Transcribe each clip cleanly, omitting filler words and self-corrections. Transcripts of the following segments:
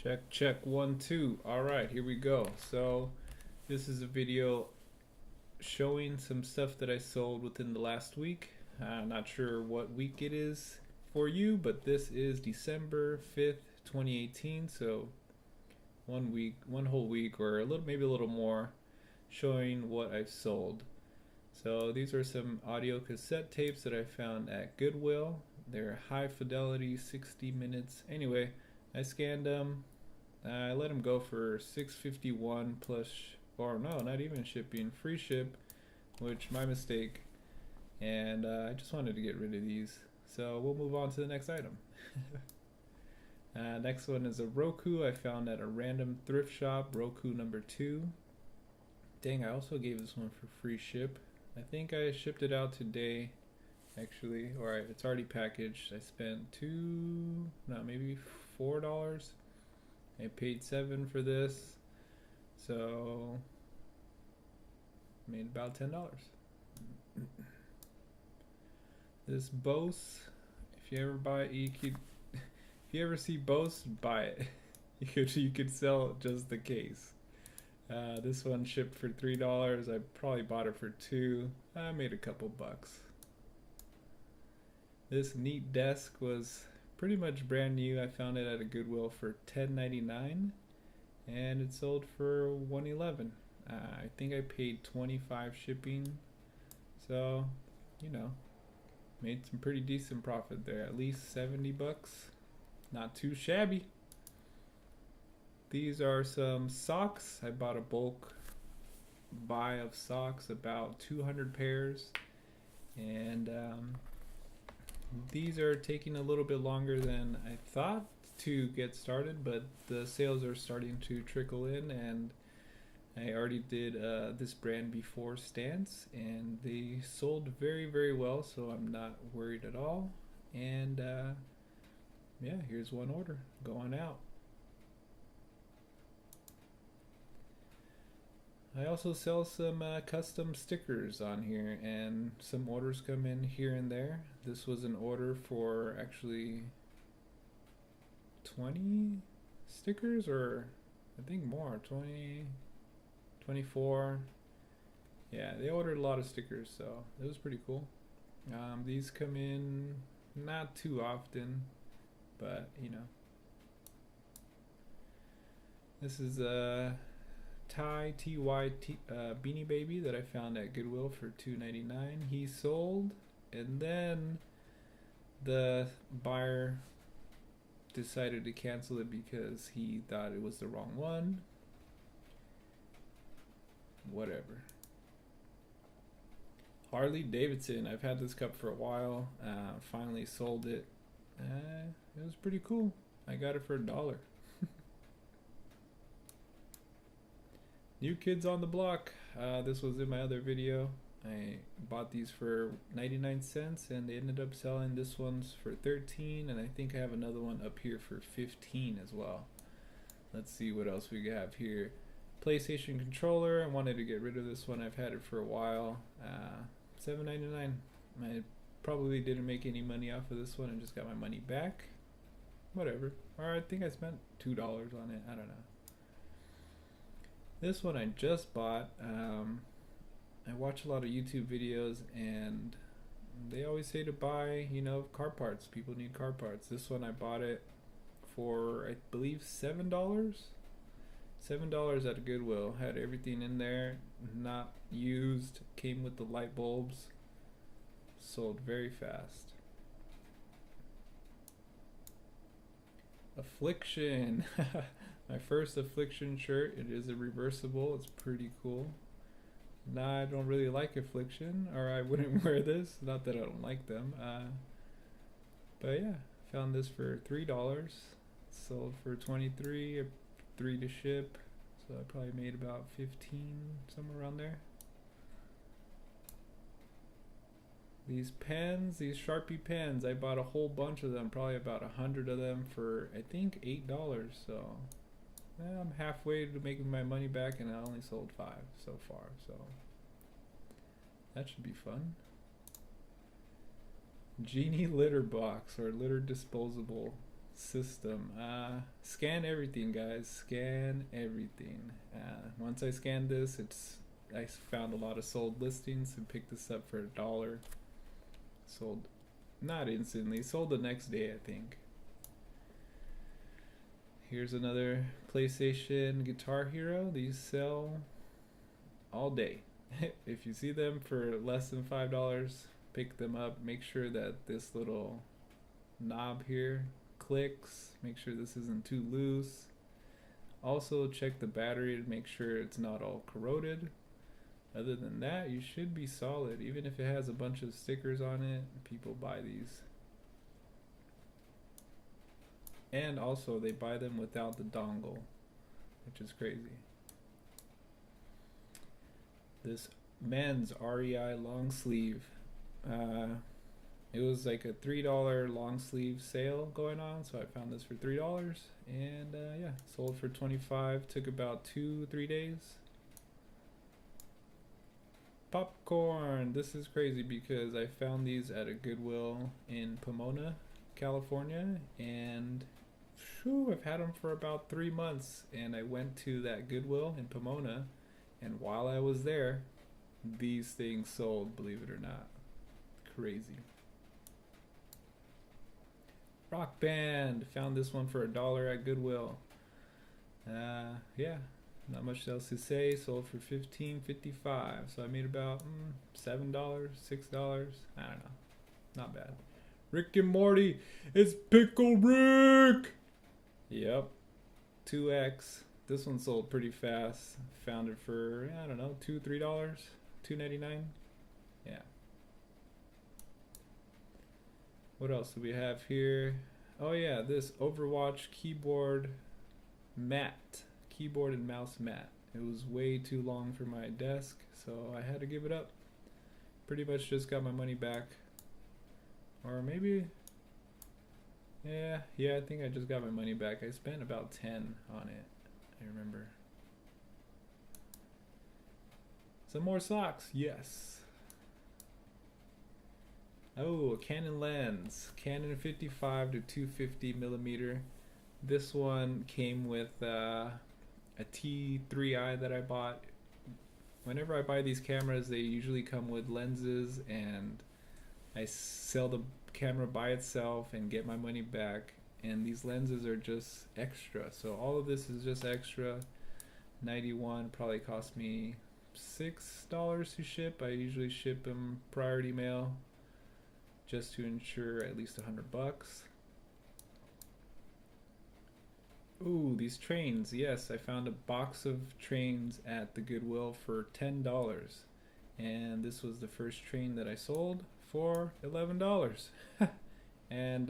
Check, check, 1, 2. All right, here we go. So, this is a video showing some stuff that I sold within the last week. Not sure what week it is for you, but this is December 5th, 2018. So, 1 week, one whole week, or maybe a little more, showing what I've sold. So, these are some audio cassette tapes that I found at Goodwill. They're high fidelity, 60 minutes. Anyway, I scanned them. I let them go for $6.51 plus, or no, not even shipping, free ship, which my mistake. And I just wanted to get rid of these. So we'll move on to the next item. Next one is a Roku I found at a random thrift shop, Roku number 2. Dang, I also gave this one for free ship. I think I shipped it out today, actually. Alright, it's already packaged. I spent maybe $4. I paid $7 for this, so made about $10. This Bose, if you ever buy it, if you ever see Bose, buy it. you could sell just the case. This one shipped for $3. I probably bought it for $2. I made a couple bucks. This Neat desk was pretty much brand new. I found it at a Goodwill for $10.99 and it sold for $111. I think I paid $25 shipping, so made some pretty decent profit there, at least $70. Not too shabby. These are some socks. I bought a bulk buy of socks, about 200 pairs, and these are taking a little bit longer than I thought to get started, but the sales are starting to trickle in, and I already did this brand before, Stance, and they sold very, very well, so I'm not worried at all. And yeah, here's one order going out. I also sell some custom stickers on here, and some orders come in here and there. This was an order for actually 20 stickers, or I think more, 20, 24. Yeah, they ordered a lot of stickers, so it was pretty cool. These come in not too often, but this is a Ty Beanie Baby that I found at Goodwill for $2.99. He sold, and then the buyer decided to cancel it because he thought it was the wrong one. Whatever. Harley Davidson. I've had this cup for a while. Finally sold it. It was pretty cool. I got it for $1. New Kids on the Block. This was in my other video. I bought these for 99 cents and they ended up selling this one's for 13, and I think I have another one up here for 15 as well. Let's see what else we have here. PlayStation controller. I wanted to get rid of this one. I've had it for a while. $7.99. I probably didn't make any money off of this one and just got my money back. Whatever. Or I think I spent $2 on it. I don't know. This one I just bought. I watch a lot of YouTube videos, and they always say to buy, car parts. People need car parts. This one I bought it for, I believe, $7. $7 at a Goodwill. Had everything in there, not used. Came with the light bulbs. Sold very fast. Affliction. My first Affliction shirt. It is a reversible. It's pretty cool. Nah, I don't really like Affliction, or I wouldn't wear this. Not that I don't like them. But yeah, found this for $3. Sold for 23. 3 to ship. So I probably made about 15, somewhere around there. These pens, these Sharpie pens, I bought a whole bunch of them, probably about 100 of them for, I think, $8. So I'm halfway to making my money back, and I only sold 5 so far, so that should be fun. Genie litter box, or litter disposable system. Scan everything, guys. Scan everything. Once I scanned this, I found a lot of sold listings and picked this up for $1. Sold, not instantly. Sold the next day, I think. Here's another PlayStation Guitar Hero. These sell all day. If you see them for less than $5, pick them up. Make sure that this little knob here clicks. Make sure this isn't too loose. Also check the battery to make sure it's not all corroded. Other than that, you should be solid. Even if it has a bunch of stickers on it, people buy these. And also they buy them without the dongle, which is crazy. This men's REI long sleeve. It was like a $3 long sleeve sale going on, so I found this for $3, and yeah, sold for $25. Took about 2-3 days. Popcorn. This is crazy because I found these at a Goodwill in Pomona, California, and whew, I've had them for about 3 months. And I went to that Goodwill in Pomona, and while I was there, these things sold, believe it or not. Crazy. Rock Band. Found this one for $1 at Goodwill. Yeah, not much else to say. Sold for $15.55. So I made about $7, $6. I don't know. Not bad. Rick and Morty. It's Pickle Rick. Yep. 2X. This one sold pretty fast. Found it for, I don't know, $2, $3, $2.99. Yeah. What else do we have here? Oh yeah, this Overwatch keyboard mat. Keyboard and mouse mat. It was way too long for my desk, so I had to give it up. Pretty much just got my money back. Or maybe, yeah, I think I just got my money back. I spent about 10 on it, I remember. Some more socks, yes. Oh, a Canon lens, Canon 55 to 250 millimeter. This one came with a T3i that I bought. Whenever I buy these cameras, they usually come with lenses, and I sell the camera by itself and get my money back. And these lenses are just extra. So all of this is just extra. 91 probably cost me $6 to ship. I usually ship them priority mail, just to ensure at least $100. Ooh, these trains. Yes, I found a box of trains at the Goodwill for $10. And this was the first train that I sold for $11. And,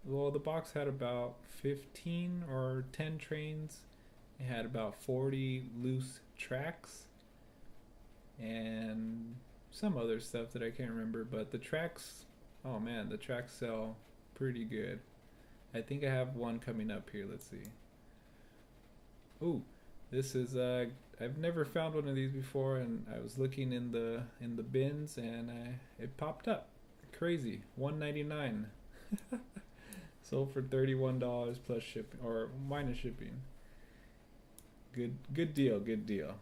well, the box had about 15 or 10 trains. It had about 40 loose tracks. And some other stuff that I can't remember. But the tracks, oh man, the tracks sell pretty good. I think I have one coming up here. Let's see. Ooh, this is I've never found one of these before, and I was looking in the bins, and it popped up. Crazy, $1.99. Sold for $31 plus shipping, or minus shipping. Good deal.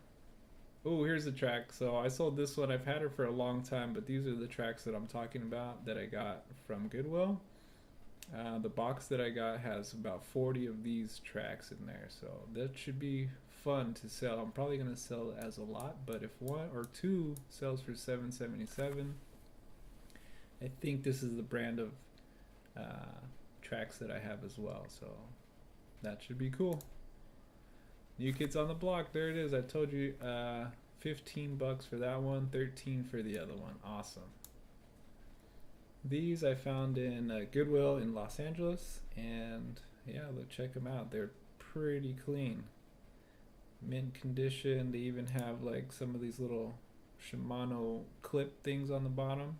Oh, here's the track. So I sold this one. I've had it for a long time, but these are the tracks that I'm talking about that I got from Goodwill. The box that I got has about 40 of these tracks in there, so that should be fun to sell. I'm probably going to sell it as a lot, but if one or two sells for $7.77, I think this is the brand of tracks that I have as well, so that should be cool. New Kids on the Block, there it is. I told you, $15 for that one, $13 for the other one. Awesome. These I found in Goodwill in Los Angeles, and yeah, let's check them out. They're pretty clean, mint condition. They even have like some of these little Shimano clip things on the bottom.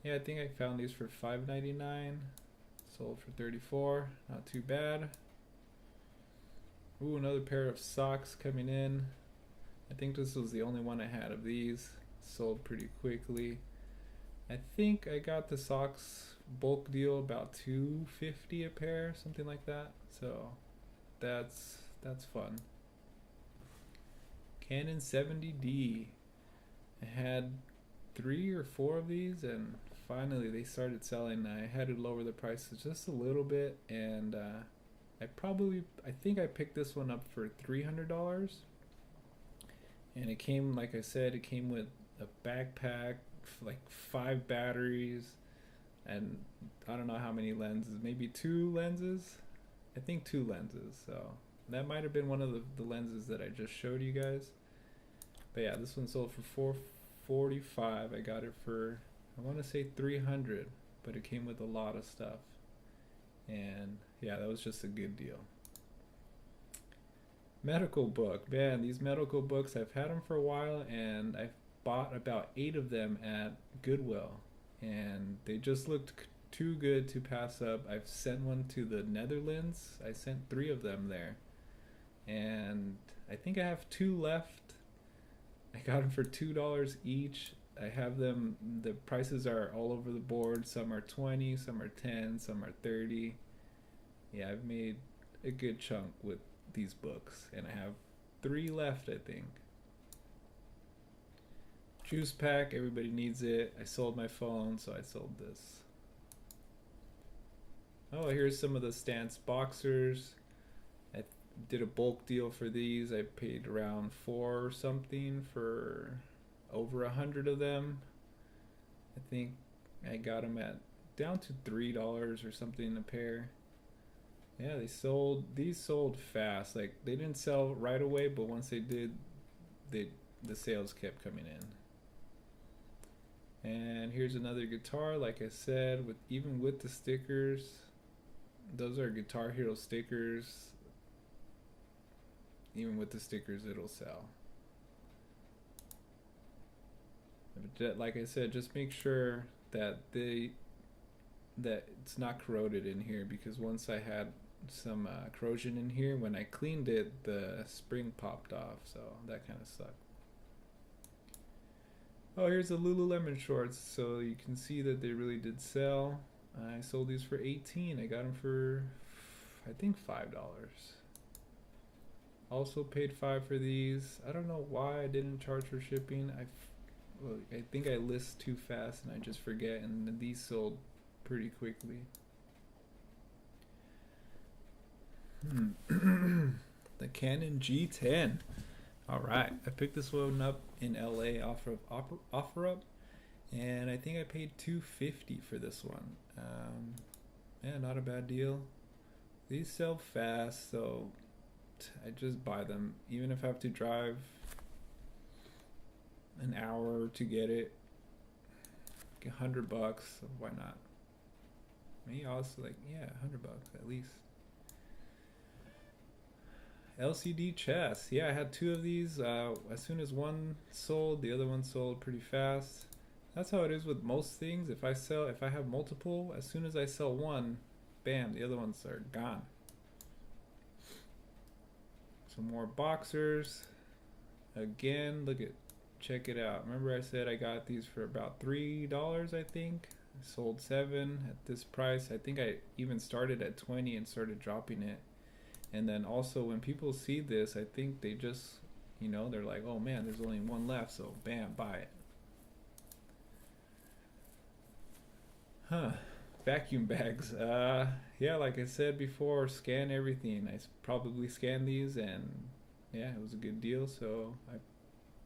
Yeah, I think I found these for $5.99. Sold for $34. Not too bad. Ooh, another pair of socks coming in. I think this was the only one I had of these. Sold pretty quickly. I think I got the socks bulk deal about $2.50 a pair, something like that. So that's fun. Canon 70D. I had 3 or 4 of these, and finally they started selling. I had to lower the prices just a little bit, and I think I picked this one up for $300, and it came, like I said, it came with a backpack, like 5 batteries, and I don't know how many lenses, maybe 2 lenses. I think 2 lenses. So that might have been one of the lenses that I just showed you guys. But yeah, this one sold for $445. I got it for, I want to say 300, but it came with a lot of stuff. And yeah, that was just a good deal. Medical book. Man, these medical books, I've had them for a while, and I've bought about 8 of them at Goodwill, and they just looked too good to pass up. I've sent one to the Netherlands. I sent 3 of them there, and I think I have 2 left. I got them for $2 each. I have them, the prices are all over the board. Some are 20, some are 10, some are 30. Yeah, I've made a good chunk with these books, and I have 3 left, I think. Juice pack, everybody needs it. I sold my phone, so I sold this. Oh, here's some of the Stance boxers. I did a bulk deal for these. I paid around 4 or something for over 100 of them. I think I got them at down to $3 or something a pair. Yeah, these sold fast. Like, they didn't sell right away, but once they did, the sales kept coming in. And here's another guitar, like I said, even with the stickers. Those are Guitar Hero stickers. Even with the stickers, it'll sell. But like I said, just make sure that it's not corroded in here, because once I had some corrosion in here, when I cleaned it, the spring popped off, so that kind of sucked. Oh, here's the Lululemon shorts, so you can see that they really did sell. I sold these for $18. I got them for, I think, $5. Also paid $5 for these. I don't know why I didn't charge for shipping. I think I list too fast and I just forget, and these sold pretty quickly. The Canon G10. All right, I picked this one up in LA off of OfferUp, and I think I paid $250 for this one. Yeah, not a bad deal. These sell fast, so I just buy them, even if I have to drive an hour to get it. $100, so why not? Me also, like, yeah, $100 at least. LCD chess. Yeah, I had 2 of these. As soon as one sold, the other one sold pretty fast. That's how it is with most things. If I have multiple, as soon as I sell one, bam, the other ones are gone. Some more boxers. Again, check it out. Remember I said I got these for about $3, I think. I sold 7 at this price. I think I even started at 20 and started dropping it. And then also when people see this, I think they just, they're like, oh man, there's only one left, so bam, buy it. Vacuum bags. Yeah, like I said before, scan everything. I probably scanned these, and yeah, it was a good deal, so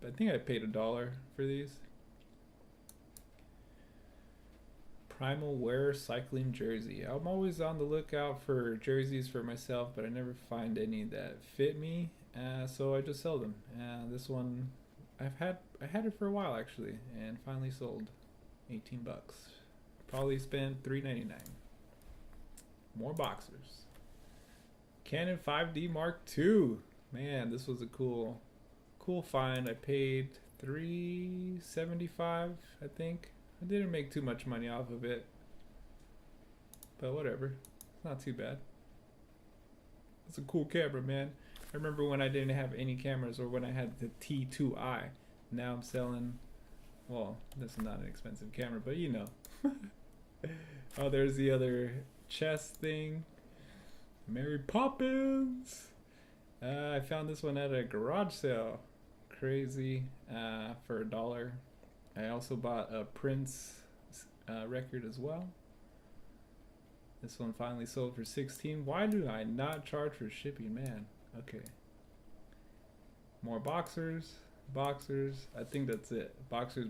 I think I paid $1 for these. Primal Wear cycling jersey. I'm always on the lookout for jerseys for myself, but I never find any that fit me, so I just sell them. This one, I had it for a while actually, and finally sold. $18. Probably spent $3.99. More boxers. Canon 5D Mark II. Man, this was a cool find. I paid $375, I think. I didn't make too much money off of it, but whatever. It's not too bad. It's a cool camera, man. I remember when I didn't have any cameras, or when I had the T2i. Now I'm selling Well, this is not an expensive camera, but you know. Oh, there's the other chest thing. Mary Poppins. I found this one at a garage sale. Crazy. For $1. I also bought a Prince record as well. This one finally sold for 16. Why do I not charge for shipping, man? Okay. More boxers. I think that's it. Boxers.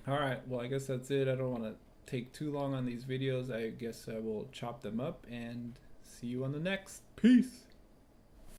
Alright, well, I guess that's it. I don't want to take too long on these videos. I guess I will chop them up and see you on the next. Peace.